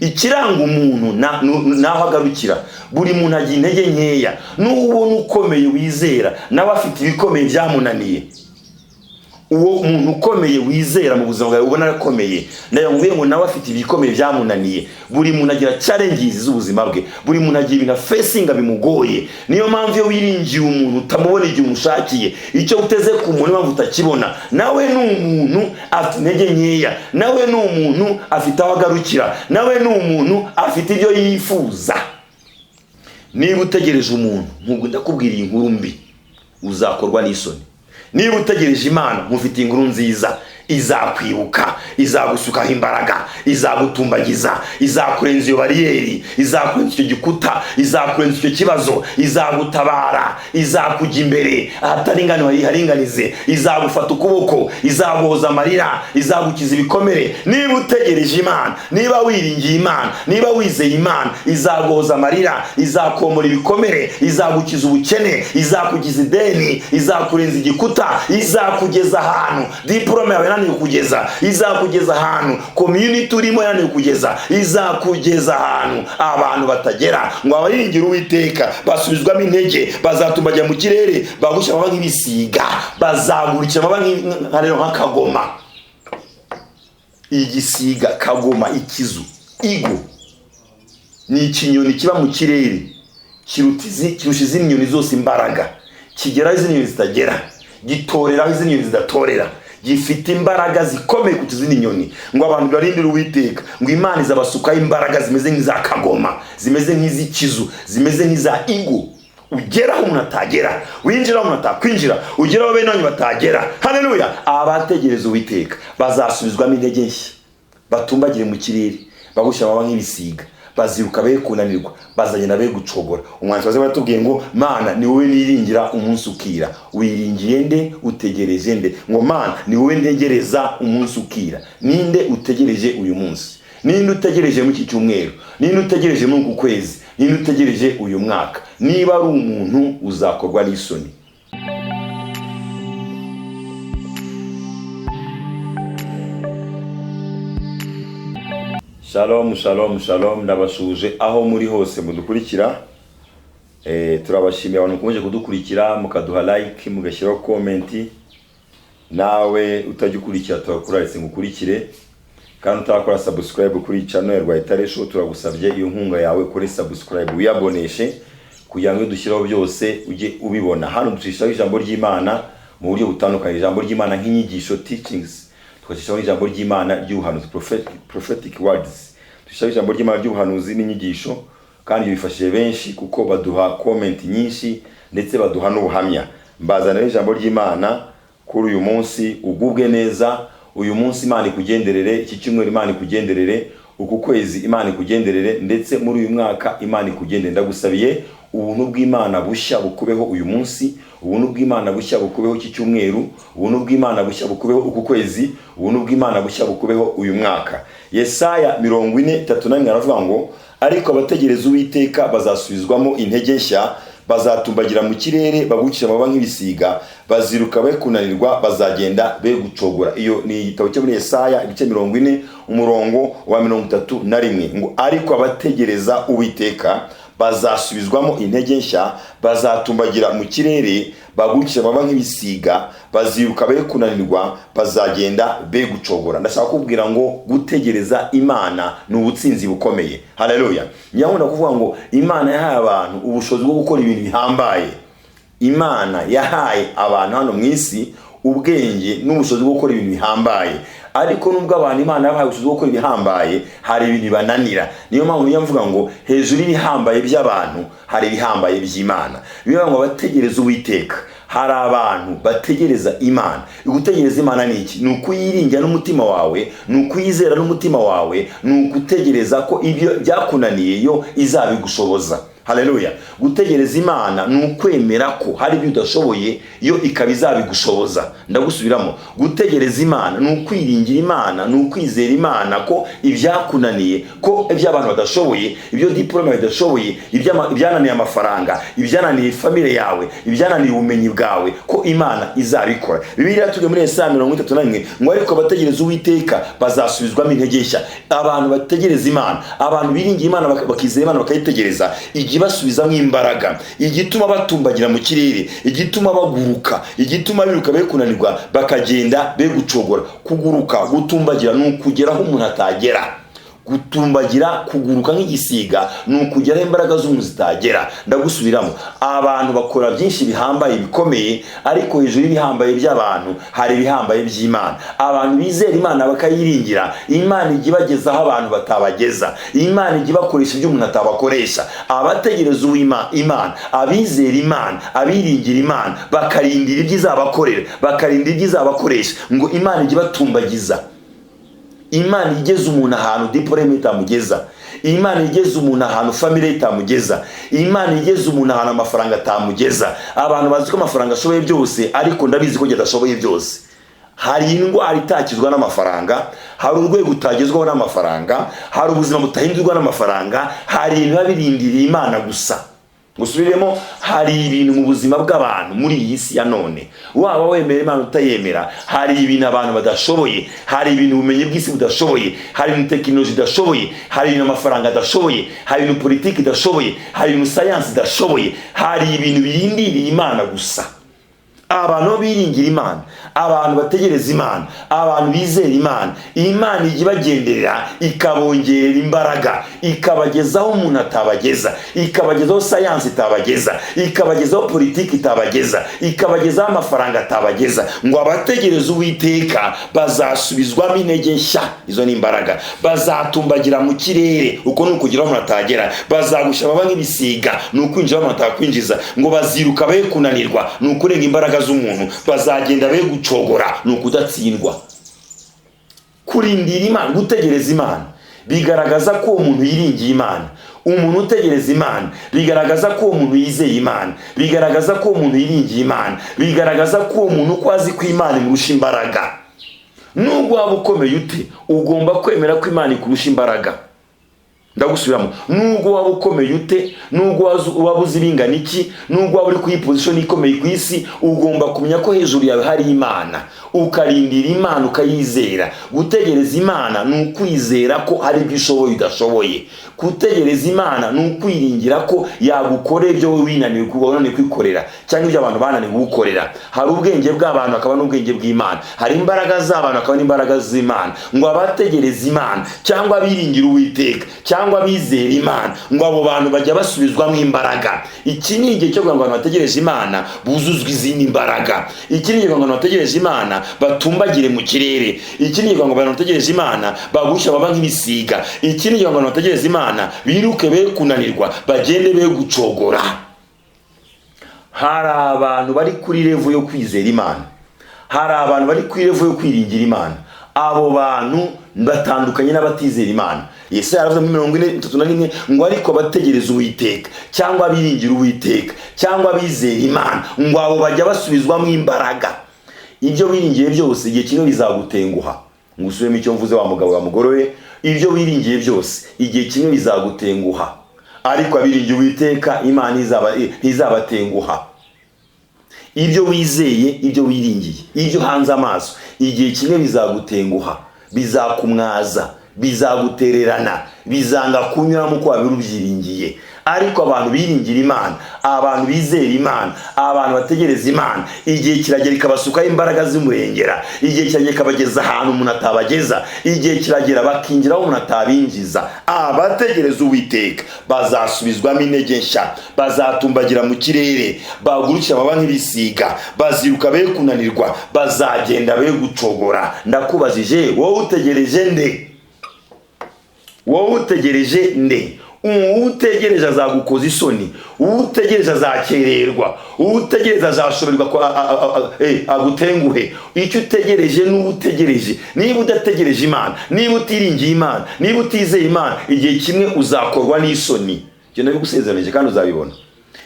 ikiranga umuntu naho agarukira. Buri muntu agira intege nkeya, n'ubona ukomeye wizera nawe afite ibikomeye byamunaniye. Uwo muntu ukomeye wizera mu buzima bwawe ubona arakomeye, ndayamubwiye ngo nawe afite ibikomeye byamunaniye. Buri muntu agira challenges z'ubuzima bwe, buri muntu agira ibintu facinga bimugoye. Niyo mpamvu iyo wiringiye umuntu utamubona igihe umushakiye, icyo uteze ku muntu mpamvu utakibona. Nawe ni umuntu afite intege nkeya, nawe ni umuntu afite aho agarukira, nawe ni umuntu afite ibyo yifuza. Niba utegereje umuntu, nk'ubwo ndakubwiriye inkuru mbi, uzakorwa n'isoni. Niba utegereje Imana, mufite inkuru nziza, izakwibuka, izagusukaho imbaraga, izagutumbagiza, izakurenza iyo bariyeri, izakurenza icyo gikuta, izakurenza icyo kibazo, izagutabara, izakujya imbere ahataringaniye haringanize, izagufata ukuboko, izaguhoza amarira, izagukiza ibikomere. Niba utegereje Imana, niba wiringiye Imana, niba wizeye Imana, izaguhoza amarira, izakomora ibikomere, izagukiza ubukene, izakugiza ideni, izakurenza igikuta, izakugeza ahantu diplome yawe yananiwe kugeza, izakugeza ahantu community urimo yananiwe kugeza, izakugeza ahantu abantu batagera. Ngo abaringira Uwiteka basubizwamo intege, bazatumbagira mu kirere, bagusha baba nk'ibisiga, bazagurukira baba nk'akagoma. Igisiga, kagoma, ikizu, igo ni ikinyoni kiba mu kirere, kirusha izindi nyoni zose imbaraga, kigeraho izindi nyoni zitagera, gitoreraho izindi nyoni zidatorera, gifite imbaraga zikomeye ku izindi nyoni. Ngo abantu barindira Uwiteka, ngo Imana izabasukaho imbaraga zimeze nk'iza kagoma, zimeze nk'iz'ikizu, zimeze nk'iza igo. Ugeraho umuntu atagera, winjiraho umuntu atakwinjira, ugeraho bene wanyu batagera. Haleluya! Abategereza Uwiteka bazasubizwamo intege nshya, batumbagire mu kirere, bagusha baba nk'ibisiga, baziruka be kunanirwa, bazagenda be gucogora. Umwanditsi waze baratubwiye ngo Mana ni wowe niringira umunsi ukira. Wiringiye nde? Utegereje nde? Ngo Mana ni wowe ntegereza umunsi ukira. Ninde utegereje uyu munsi? Ninde utegereje mu iki cyumweru? Ninde utegereje mu uku kwezi? Ninde utegereje uyu mwaka? Niba ari umuntu uzakorwa n'isoni. Shalom, shalom, shalom. Ndabashuje aho muri hose mudukurikira. Turabashimiye abantu mukomeje kudukurikira, mukaduha like, mugashyiraho comment. Nawe utagikurikira turakuraretse ngukurikire, kandi utakora subscribe kuri channel ya Rwayitare Show. Turagusabye iyo nkunga yawe, kuri subscribe, uyaboneshe kugira ngo dushyiraho byose ujye ubibona. Hano ducishaho ijambo ry'Imana mu buryo butandukanye, ijambo ry'Imana nk'inyigisho, teachings, tugashyiraho ijambo ry'Imana ry'ubuhanuzi, prophetic words. Tucishaho ijambo ry'Imana ry'ubuhanuzi n'inyigisho, kandi bifashije benshi kuko baduha comment nyinshi ndetse baduha n'ubuhamya. Mbazanira ijambo ry'Imana kuri uyu munsi. Ugubwe neza uyu munsi, Imana ikugenderere. Iki cyumweru Imana ikugenderere, uku kwezi Imana ikugenderere, ndetse muri uyu mwaka Imana ikugenderere. Ndagusabiye ubuntu bw'Imana bushya bukubeho uyu munsi, ubuntu bw'Imana bushya bukubeho iki cyumweru, ubuntu bw'Imana bushya bukubeho uku kwezi, ubuntu bw'Imana bushya bukubeho uyu mwaka. Yesaya 40:3 aravuga ngo ariko abategereza Uwiteka bazasubizwamo intege nshya, bazatumbagira mu kirere, bagukira baba nk'ibisiga, baziruka be kunanirwa, bazagenda be gucogora. Iyo ni igitabo cyo muri Yesaya igice 40 umurongo wa 31. Ngo ariko abategereza Uwiteka bazasubizwamo intege nshya, bazatumbagira mu kirere, bagukira baba nk'ibisiga, baziruka be kunanirwa, bazagenda be gucogora. Ndashaka kubwira ngo gutegereza Imana ni ubutsinzi bukomeye. Haleluya! Nyabona kuvuga ngo Imana yahaye abantu ubushobozi bwo gukora ibintu bihambaye. Imana yahaye abantu hano mu isi ubwenge n'ubushobozi bwo gukora ibintu bihambaye. Ariko nubwo abantu Imana yabahaye ubushobozi bwo gukora ibihambaye, hari ibintu bibananira. Niyo mpamvu mvuga ngo hejuru y'ibihambaye by'abantu hari ibihambaye by'Imana. Bivuga ngo abategereza Uwiteka, hari abantu bategereza Imana. Gutegereza Imana ni iki? Ni ukuyiringira n'umutima wawe, ni ukuyizera n'umutima wawe, ni ukutegereza ko ibyo byakunaniye yo izabigushoboza. Haleluya. Gutegereza Imana ni ukwemera ko hari ibyo udashoboye yo ikaba izabigushoboza. Ndagusubiramo, gutegereza Imana ni ukwiringira Imana, ni ukwizera Imana ko ibyakunaniye, ko iby'abantu badashoboye, ibyo diplome badashoboye, ibyananiye amafaranga, ibyananiye famille yawe, ibyananiye ubumenyi bwawe, ko Imana izabikora. Bibiliya tuge muri Yesaya 31 ngo ariko abategereza Uwiteka bazasubizwamo intege nshya. Abantu bategereza Imana, abantu biringiye Imana bakizera Imana bakayitegereza, igibasubizamo imbaraga, igituma batumbagira mu kirere, igituma baguruka, igituma biruka be kunanirwa bakagenda be gucogora. Kuguruka, gutumbagira ni ukugeraho umuntu atagera. Gutumbagira, kuguruka nk'igisiga ni ukugeraho imbaraga z'umuntu zitagera. Ndagusubiramo, abantu bakora byinshi bihambaye bikomeye, ariko hejuru y'ibihambaye by'abantu hari ibihambaye by'Imana. Abantu bizera Imana bakayiringira, Imana igibagezaho abantu batabageza, Imana igibakoresha ibyo umuntu atabakoresha. Abategereza Imana, abizera Imana, abiringira Imana, bakarindira ibyo izabakorera, bakarindira ibyo izabakoresha, ngo Imana igibatumbagiza. Imana igeze umuntu ahantu diplome itamugeza, Imana igeze umuntu ahantu family itamugeza, Imana igeze umuntu ahantu amafaranga atamugeza. Abantu bazi ko amafaranga ashoboye byose, ariko ndabizi ko adashoboye byose. Hari indwara itakizwa n'amafaranga, hari urwego utagezwaho n'amafaranga, hari ubuzima butahindurwa n'amafaranga, hari ibintu babirindiriye Imana gusa. Gusubiremo, hari ibintu mu buzima bw'abantu muri iyi si ya none, waba wemera Imana utayemera, hari ibintu abantu badashoboye, hari ibintu ubumenyi bw'isi budashoboye, hari ibintu tekinoloji idashoboye, hari ibintu amafaranga adashoboye, hari ibintu politiki idashoboye, hari ibintu sayansi idashoboye, hari ibintu birindiriye Imana gusa. Abantu biringira Imana, abantu bategereza Imana, abantu bizera Imana, Imana igibagenderera ikabongerera imbaraga, ikabagezaho umuntu atabageza, ikabagezaho sayansi itabageza, ikabagezaho politiki itabageza, ikabagezaho amafaranga atabageza. Ngo abategereza Uwiteka bazasubizwamo intege nshya. Izo ni imbaraga. Bazatumbagira mu kirere, uko ni ukugeraho umuntu atagera. Bazagusha baba nk'ibisiga, ni ukwinjira umuntu atakwinjiza. Ngo baziruka be kunanirwa, ni ukurenga imbaraga z'umuntu. Bazagenda be gucogora, ni ukudatsindwa. Kurindira Imana, gutegereza Imana, bigaragaza ko umuntu yiringiye Imana. Umuntu utegereza Imana bigaragaza ko umuntu yizeye Imana, bigaragaza ko umuntu yiringiye Imana, bigaragaza ko umuntu uko azi ko Imana imurusha imbaraga. Nubwo waba ukomeye ute, ugomba kwemera ko Imana ikurusha imbaraga. Ndagusubiramo, nubwo waba ukomeye ute, nubwo waba uzi bingana iki, nubwo waba uri ku position ikomeye ku isi, ugomba kumenya ko hejuru yawe hari Imana, ukarindira Imana, ukayizera. Gutegereza Imana ni ukwizera ko hari ibyo ushoboye udashoboye. Gutegereza Imana ni ukwiringira ko yagukorera ibyo wowe winaniwe kwikorera, cyangwa ibyo abantu bananiwe gukorera. Hari ubwenge bw'abantu akaba n'ubwenge bw'Imana, hari imbaraga z'abantu akaba n'imbaraga z'Imana. Ngo abategereza Imana cyangwa abiringira Uwiteka cyangwa bizera Imana, ngo abo bantu bajya basubizwamo imbaraga. Iki ni igihe cyo kugira ngo abantu bategereje Imana buzuzwe izindi imbaraga. Iki ni igihe ngo abantu bategereje Imana batumbagire mu kirere. Iki ni igihe ngo abantu bategereje Imana bagusha baba nk'ibisiga. Iki ni igihe ngo abantu bategereje Imana biruke be kunanirwa, bagende be gucogora. Hari abantu bari kuri level yo kwizera Imana, hari abantu bari kuri level yo kwiringira Imana. Abo bantu batandukanye n'abatizera Imana. Yesu yaravuze muri 41 ngo ariko bategereza Uwiteka cyangwa biringira Uwiteka cyangwa bizera Imana, ngo abo bajya basubizwamo imbaraga. Ibyo wiringiye byose igihe kimwe bizagutenguha. Ngusubiremo icyo mvuze wa mugabo wa mugore we, ibyo wiringiye byose igihe kimwe bizagutenguha, ariko abiringiye Uwiteka Imana izabatenguha. Ibyo wizeye, ibyo wiringiye, ibyo hanze amaso, igihe kimwe bizagutenguha, bizakumwaza, bizagutererana, bizanga kunyuramo uko wabirubyiringiye. Ariko abantu biringira Imana, abantu bizera Imana, abantu bategereza Imana, igihe kiragera ikabasukaho imbaraga z'umurengera, igihe kiragera ikabageza ahantu umuntu atabageza, igihe kiragera bakinjira aho umuntu atabinjiza. Abategereza Uwiteka bazasubizwamo intege nshya, bazatumbagira mu kirere, bagurukira baba nk'ibisiga, baziruka be kunanirwa, bazagenda be gucogora. Ndakubajije, wowe utegereje nde? Wowe utegereje nde? Utegereje azagukoza isoni, utegereje azakererwa, utegereje azashoberwa agutenguhe. Icyo utegereje n'utegereje. Niba udategereje Imana, niba utiringiye Imana, niba utizeye Imana, igihe kimwe uzakorwa n'isoni. Cyo nabigusezeranije kandi uzabibona.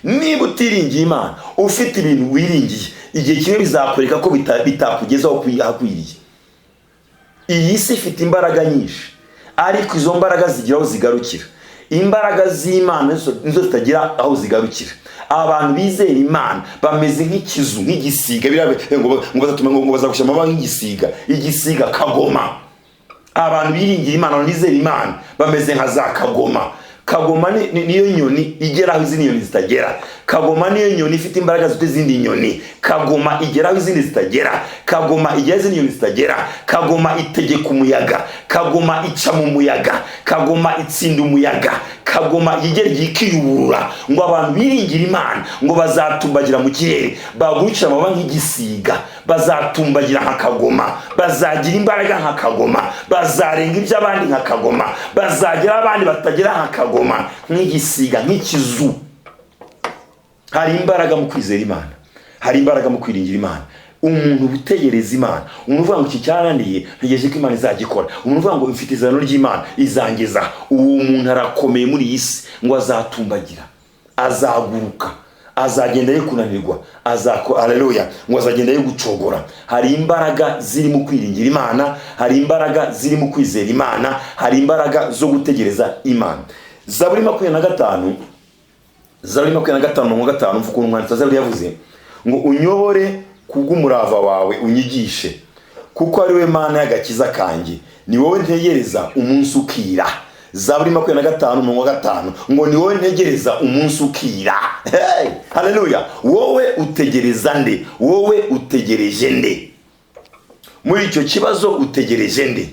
Niba utiringiye Imana, ufite ibintu wiringiye, igihe kimwe bizakwereka ko bitakugezaho akwiriye. Iyi si ifite imbaraga nyinshi, ariko izo mbaraga zigira aho zigarukira. Imbaraga z'Imana nizo zitagira aho zigarukira. Abantu bizera Imana bameze nk'ikizu, nk'igisiga, ngo bazagusha amababa nk'igisiga, igisiga kagoma. Abantu biringira Imana, bizera Imana bameze nka za kagoma. Kagoma niyo nyoni igera aho izindi nyoni zitagera. Kagoma niyo nyoni ifite imbaraga zifite izindi nyoni. Kagoma igera aho izindi zitagera. Kagoma igera izindi nyoni zitagera. Kagoma itegeka umuyaga. Kagoma ica mu muyaga. Kagoma itsinda umuyaga. Kagoma igera ikiyuburura. Ngo abantu biringira Imana ngo bazatumbagira mu kirere, bagurukira amababa nk'igisiga, bazatumbagira nka kagoma, bazagira imbaraga nka kagoma, bazarenga iby'abandi nka kagoma, bazagira abandi batagera nka kagoma, nk'igisiga, nk'ikizu. Hari imbaraga mu kwizera Imana, hari imbaraga mu kwiringira Imana. Umuntu utegereza Imana, umuntu uvuga ngo iki cyarandiye ntegereje ko Imana izagikora, umuntu uvuga ngo mfite izano ry'Imana izangeza, uwo muntu arakomeye muri iyi si, ngo azatumbagira, azaguruka, azagenda ye kunanirwa, haleluya, ngo azagenda ye gucogora. Hari imbaraga ziri mu kwiringira Imana, hari imbaraga ziri mu kwizera Imana, hari imbaraga zo gutegereza Imana. Zaburi 25 mvuga umwanditsi Zaburi yavuze ngo unyobore kubw'umurava wawe unyigishe, kuko ari we Mana y'agakiza kanjye, ni wowe ntegereza umunsi ukira. Zaburi 25 ngo ni wowe ntegereza umunsi ukira. Hey, haleluya. Wowe utegereza nde? Wowe utegereje nde? Muri icyo kibazo utegereje nde?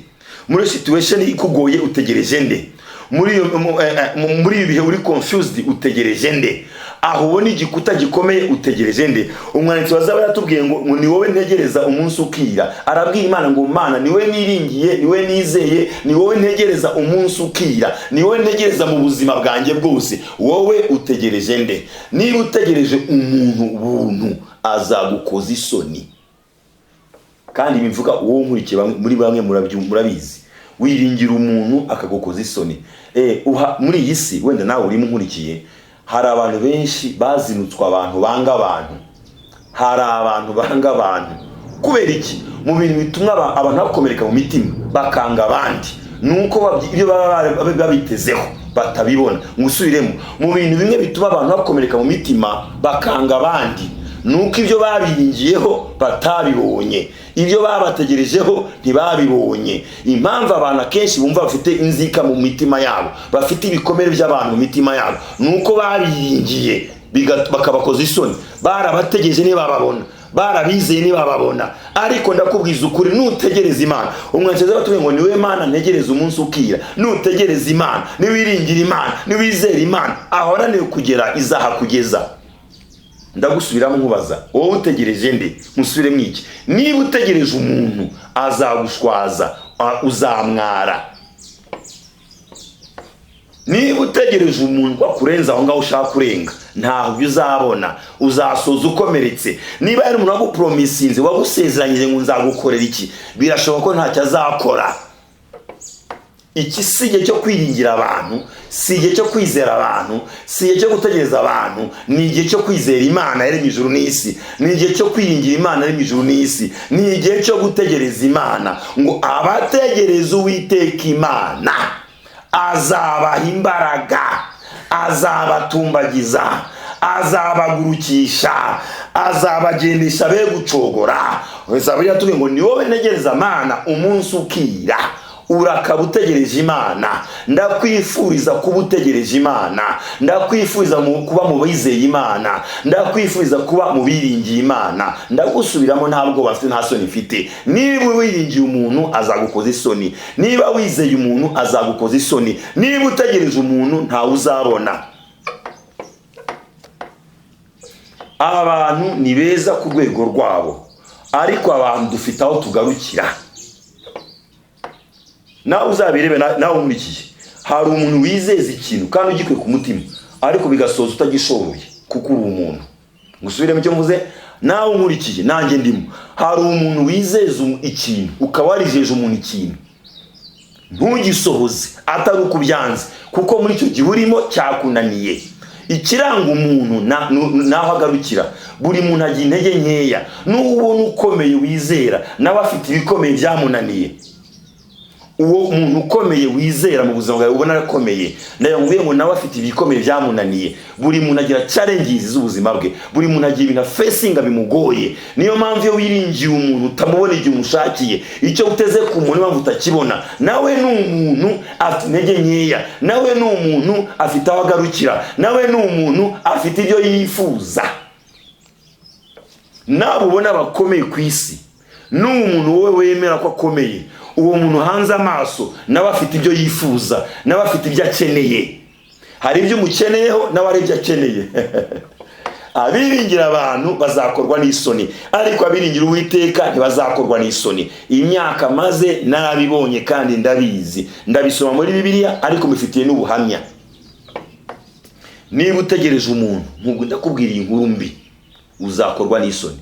Muri situation ikugoye utegereje nde? Muri ibihe uri confused utegereje nde? Aho ubona igikuta gikomeye utegereje nde? Umwanditsi wa Zaburi yatubwiye ngo ni wowe ntegereza umunsi ukira. Arabwira Imana ngo Mana ni wowe niringiye, ni wowe nizeye, ni wowe ntegereza umunsi ukira, ni wowe ntegereza mu buzima bwanjye bwose. Wowe utegereje nde? Niba utegereje umuntu buntu azagukoza isoni. Kandi bivuga uwo nkurikiye muri bamwe murabizi, wiringira umuntu akagukoza isoni. Muri iyi si wenda nawe urimo nkurikiye, hari abantu benshi bazinutswa, abantu banga abantu. Hari abantu banga abantu kubera iki? Mu bintu bituma abantu bakomereka mu mitima, bakanga abandi, nuko ibyo baba babitezeho batabibona. Ngusubiremo, mu bintu bimwe bituma abantu bakomereka mu mitima bakanga abandi, nuko ibyo babiringiyeho batabibonye, ibyo babategerejeho ntibabibonye. Impamvu abantu akenshi bumva bafite inzika mu mitima yabo, bafite ibikomere by'abantu mu mitima yabo, nuko babiringiye bakabakoza isoni. Barabategereje ntibababona, barabizeye ntibababona. Ariko ndakubwiza ukuri, nutegereza Imana, umwanditsi batubwiye ngo niwe Mana ntegereza umunsi ukira. Nutegereza Imana, niwiringira Imana, niwizera Imana, ahorane kugera izahakugeza. Ndagusubiramo nkubaza, wowe utegereje nde? Musubire mwiki. Niba utegereje umuntu azagushwaza, uzamwara. Niba utegereje umuntu ko kurenza aho ngaho ushaka kurenga, ntaho uzabona, uzasoza ukomeretse. Niba yari umuntu wagupromisinze, wagusezeranyije ngo nzagukorera iki, birashoboka ko ntacyo azakora. Iki si igihe cyo kwiringira abantu, si igihe cyo kwizera abantu, si igihe cyo gutegereza abantu, ni igihe cyo kwizera Imana yaremye ijuru n'isi, ni igihe cyo kwiringira Imana yaremye ijuru n'isi, ni igihe cyo gutegereza Imana. Ngo abategereza Uwiteka Imana azabaha imbaraga, azabatumbagiza, azabagurukisha, azabagendesha be gucogora. Zaburi yatubwiye ngo ni wowe ntegereza Mana umunsi ukira. Urakaba utegereje Imana. Ndakwifuriza kuba utegereje Imana, ndakwifuriza kuba mu bizeye Imana, ndakwifuriza kuba mu biringiye Imana. Ndagusubiramo, ntabwo bafite, nta soni mfite. Niba wiringiye umuntu azagukoza isoni, niba wizeye umuntu azagukoza isoni, niba utegereje umuntu ntawe uzabona. Abantu ni beza ku rwego rwabo, ariko abantu dufite aho tugarukira. Nawe uzabirebe, nawe umurikiye. Hari umuntu wizeza ikintu kandi ugikwe ku mutima, ariko bigasoza utagishoboye kuko uri umuntu. Ngusubiremo icyo mvuze, nawe umurikiye, nanjye ndimo. Hari umuntu wizeza ikintu, ukaba warijeje umuntu ikintu, ntugisohoze atari ukubyanze, kuko muri icyo gihe urimo cyakunaniye. Ikiranga umuntu naho agarukira. Buri muntu agira intege nkeya. N'ubona ukomeye wizera nawe afite ibikomeye byamunaniye. Uwo muntu ukomeye wizera mu buzima bwawe ubona arakomeye, ndayamubwiye ngo nawe afite ibikomeye byamunaniye. Buri muntu agira challenges z'ubuzima bwe, buri muntu agira ibintu facing bimugoye. Niyo mpamvu iyo wiringiye umuntu utamubona igihe umushakiye, icyo uteze ku muntu impamvu utakibona. Nawe ni umuntu afite intege nkeya, nawe ni umuntu afite aho agarukira, nawe ni umuntu afite ibyo yifuza. Nabo ubona bakomeye ku isi, ni umuntu wowe wemera ko akomeye. Uwo muntu hanze amaso nawe afite ibyo yifuza, nawe afite ibyo akeneye. Hari ibyo umukeneyeho nawe ari ibyo akeneye. Abiringira abantu bazakorwa n'isoni, ariko abiringira Uwiteka ntibazakorwa n'isoni. Imyaka maze narabibonye kandi ndabizi, ndabisoma muri Bibiliya, ariko mbifitiye n'ubuhamya. Niba utegereje umuntu, nk'ubwo ndakubwiriye inkuru mbi, uzakorwa n'isoni.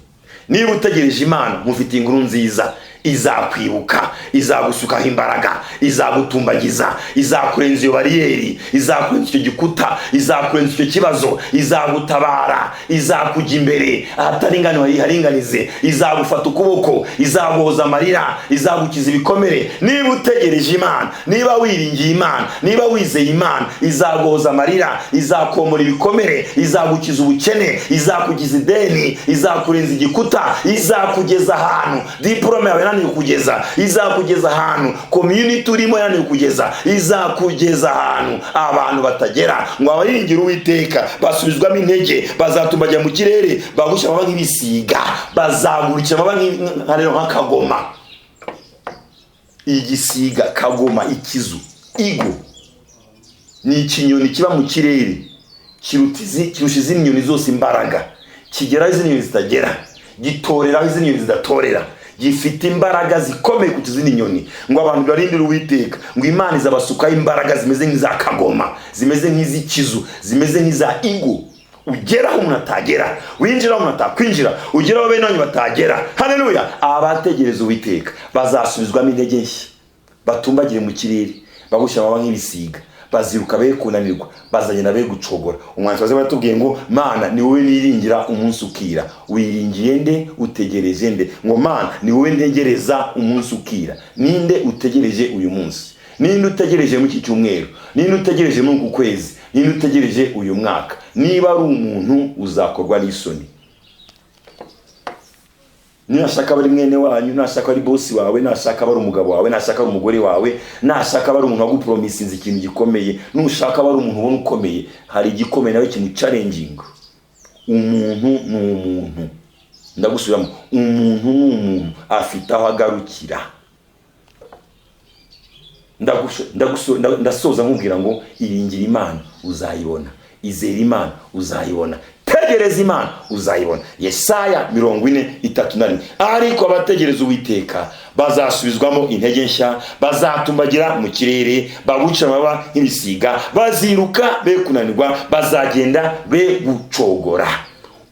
Niba utegereje Imana, mufitiye inkuru nziza, izakwibuka, izagusukaho imbaraga, izagutumbagiza, izakurenza iyo bariyeri, izakurenza icyo gikuta, izakurenza icyo kibazo, izagutabara, izakujya imbere ahataringaniwe haringanize, izagufata ukuboko, izaguhoza amarira, izagukiza ibikomere. Niba utegereje Imana, niba wiringiye Imana, niba wizeye Imana, izaguhoza amarira, izakomora ibikomere, izagukiza ubukene, izakugiza ideni, izakurenza igikuta, izakugeza ahantu diplome yawe yananiwe kugeza, izakugeza ahantu community urimo yananiwe kugeza, izakugeza ahantu abantu batagera. Ngo abaringira Uwiteka basubizwamo intege, bazatumbagira mu kirere, bagusha amababa nk'ibisiga, bazagurukira amababa nk'akagoma. Igisiga, kagoma, ikizu, igo ni ikinyoni kiba mu kirere, kirusha izindi nyoni zose imbaraga, kigera izindi nyoni zitagera, gitorera izindi nyoni zidatorera, gifite imbaraga zikomeye ku izindi nyoni. Ngo abantu barindira Uwiteka, ngo Imana izabasukaho imbaraga zimeze nk'iza kagoma, zimeze nk'iz'ikizu, zimeze nk'iza igo. Ugeraho umuntu atagera, winjiraho umuntu atakwinjira, ugeraho bene wanyu batagera. Haleluya! Abategereza Uwiteka bazasubizwamo intege nshya, batumbagire mu kirere, bagushyira amababa nk'ibisiga, baziruka be kunanirwa, bazagenda be gucogora. Umwanditsi waze batubwiye ngo Mana ni wowe niringira umunsi ukira. Wiringiye nde? Utegereje nde? Ngo Mana ni wowe ntegereza umunsi ukira. Ninde utegereje uyu munsi? Ninde utegereje mu iki cyumweru? Ninde utegereje mu kwezi? Ninde utegereje uyu mwaka? Niba ari umuntu uzakorwa n'isoni. Nashaka bari mwene wanyu, nashaka ari boss wawe, nashaka bari umugabo wawe, nashaka ari umugore wawe, nashaka bari umuntu wagupromisinze ikintu gikomeye, nushaka bari umuntu ubona ukomeye, hari igikomeye nawe kimu challenging. Umuntu ni umuntu. Ndagusubiramo, umuntu ni umuntu afite aho agarukira. Ndasoza nkubwira ngo iringira Imana uzayibona, izera Imana uzayibona, tegereza Imana uzayibona. Yesaya 40:3. Ariko abategereza Uwiteka bazasubizwamo intege nshya, bazatumbagira mu kirere, baguca amababa nk'ibisiga, baziruka be kunanirwa, bazagenda be gucogora.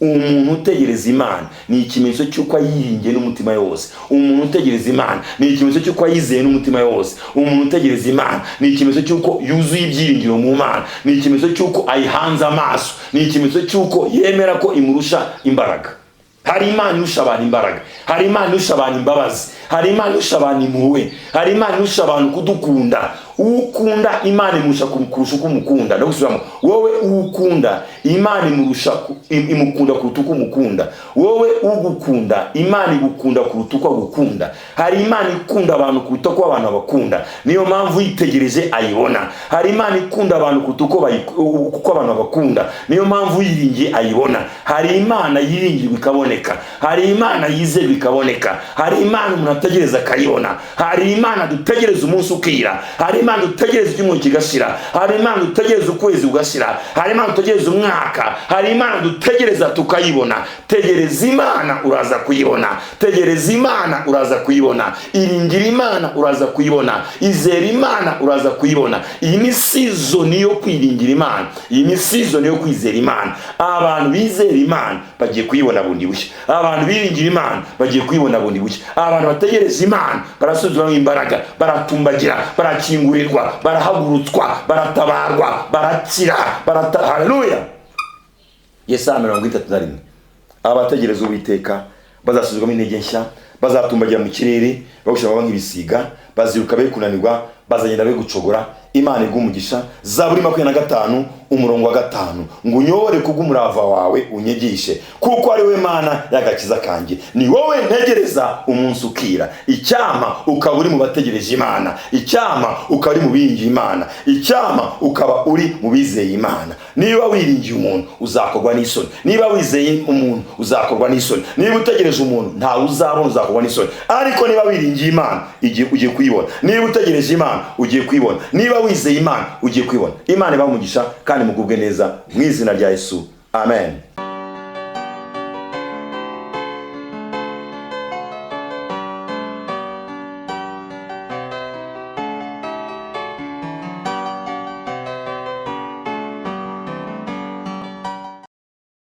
Umuntu utegereza Imana ni ikimenyetso cy'uko yiringiye n'umutima wose. Umuntu utegereza Imana ni ikimenyetso cy'uko yizeye n'umutima wose. Umuntu utegereza Imana ni ikimenyetso cy'uko yuzuye ibyiringiro mu Mana, ni ikimenyetso cy'uko ayihanze amaso, ni ikimenyetso cy'uko yemera ko imurusha imbaraga. Hari Imana irusha abantu imbaraga, hari Imana irusha abantu imbabazi, hari Imana irusha abantu impuhwe, hari Imana irusha abantu kudukunda. Ukunda Imana imurusha kurusha uko umukunda. Ndagusubiramo, wowe ukunda Imana imukunda kuruta uko umukunda. Wowe ugukunda Imana igukunda kuruta uko agukunda. Hari Imana ikunda abantu kuruta uko abantu bakunda, niyo mpamvu yitegereje ayibona. Hari Imana ikunda abantu kuruta uko abantu bakunda, niyo mpamvu yiringiye ayibona. Hari Imana yiringirwa ikaboneka, hari Imana yizerwa ikaboneka, hari Imana umuntu ategereza akayibona, hari Imana dutegereza umunsi ukira, hari Imana dutegereza icyumweru kigashira, hari Imana dutegereza ukwezi ugashira, hari Imana dutegereza umwaka, hari Imana dutegereza tukayibona. Tegereza Imana uraza kuyibona, tegereza Imana uraza kuyibona, iringira Imana uraza kuyibona, izera Imana uraza kuyibona. Iyi ni season yo kwiringira Imana, iyi ni season yo kwizera Imana. Abantu bizera Imana bagiye kuyibona bundi bushya, abantu biringira Imana bagiye kuyibona bundi bushya, abantu bategereza Imana barasubizwamo imbaraga, baratumbagira, barakingurirwa, barahagurutswa, baratabarwa, barakira, haleluya. Yesaya 31. Abategereza Uwiteka bazasubizwamo intege nshya, bazatumbagira mu kirere bagushyira nk'ibisiga, baziruka be kunanirwa, bazagenda be gucogora. Imana igumugisha. Zaburi 25 umurongo wa 5, ngo unyobore kubw'umurava wawe unyegishe, kuko ari we Mana y'agakiza kanjye. Ni wowe ntegereza umunsi ukira. Icyama ukaba uri mu bategereje Imana, icyama ukaba uri mu biringiye Imana, icyama ukaba uri mu bizeye Imana. Niba wiringiye umuntu uzakorwa n'isoni, niba wizeye umuntu uzakorwa n'isoni, niba utegereje umuntu nta uzabona uzakorwa n'isoni. Ariko niba wiringiye Imana ugiye kuyibona, niba utegereje Imana ugiye kuyibona, niba wizeye Imana ugiye kuyibona. Imana ibamugisha kandi mugubwe neza mu izina rya Yesu, amen.